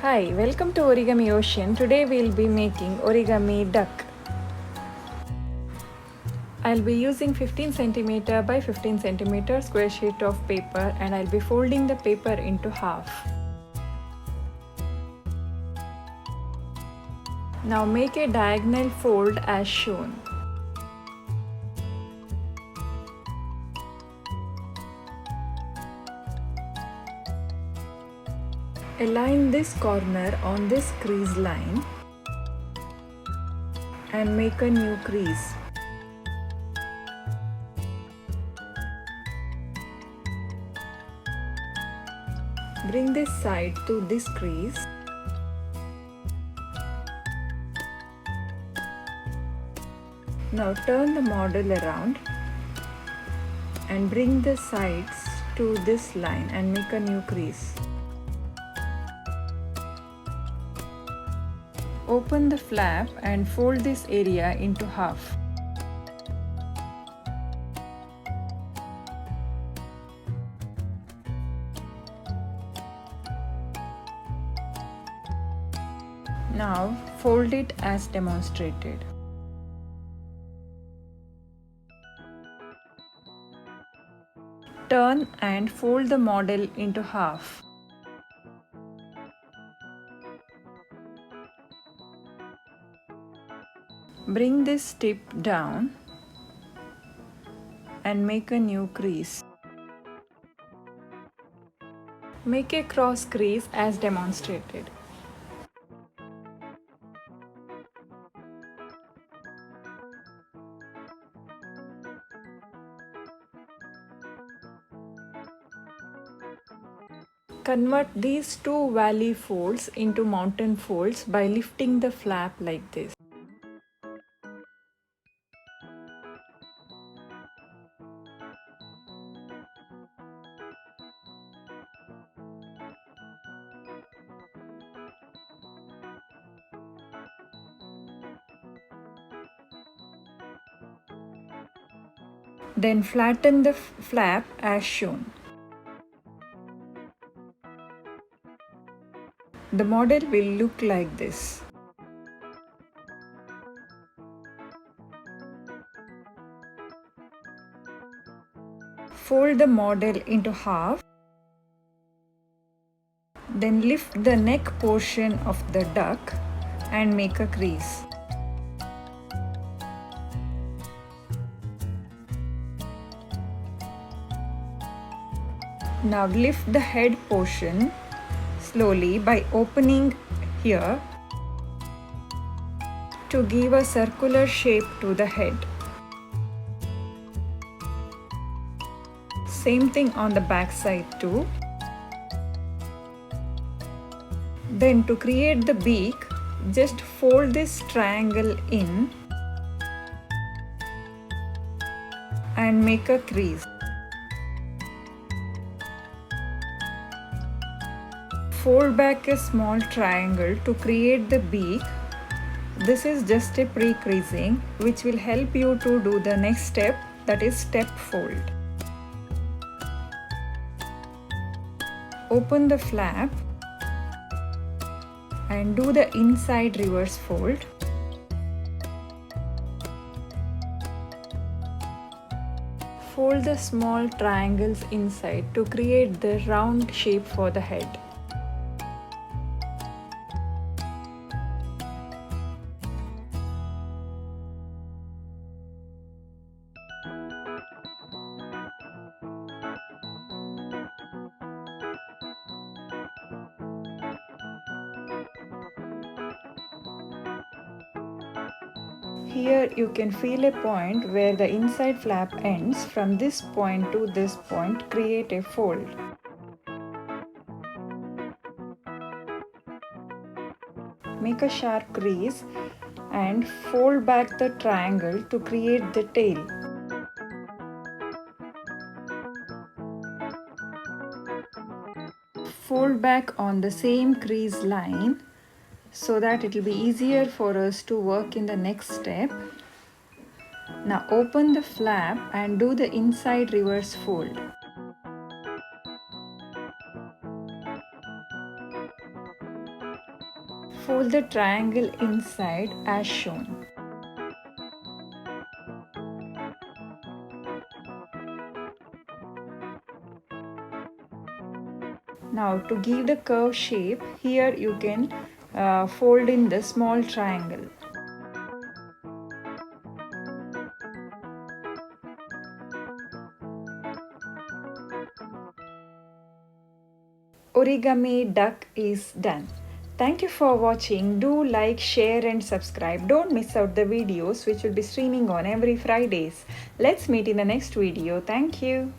Hi, welcome to Origami Ocean. Today we'll be making origami duck. I'll be using 15 cm by 15 cm square sheet of paper and I'll be folding the paper into half. Now make a diagonal fold as shown. Align this corner on this crease line and make a new crease. Bring this side to this crease. Now turn the model around and bring the sides to this line and make a new crease. Open the flap and fold this area into half. Now fold it as demonstrated. Turn and fold the model into half. Bring this tip down and make a new crease. Make a cross crease as demonstrated. Convert these two valley folds into mountain folds by lifting the flap like this. Then flatten the flap as shown. The model will look like this. Fold the model into half. Then lift the neck portion of the duck and make a crease. Now lift the head portion slowly by opening here to give a circular shape to the head. Same thing on the back side too. Then to create the beak, just fold this triangle in and make a crease. Fold back a small triangle to create the beak. This is just a pre-creasing which will help you to do the next step, that is step fold. Open the flap and do the inside reverse fold. Fold the small triangles inside to create the round shape for the head. Here you can feel a point where the inside flap ends. From this point to this point, create a fold. Make a sharp crease and fold back the triangle to create the tail. Fold back on the same crease line so that it will be easier for us to work in the next step. Now open the flap and do the inside reverse fold. Fold the triangle inside as shown. Now to give the curve shape, here you can fold in the small triangle. Origami duck is done. Thank you for watching. Do like, share and subscribe. Don't miss out the videos which will be streaming on every Fridays. Let's meet in the next video. Thank you.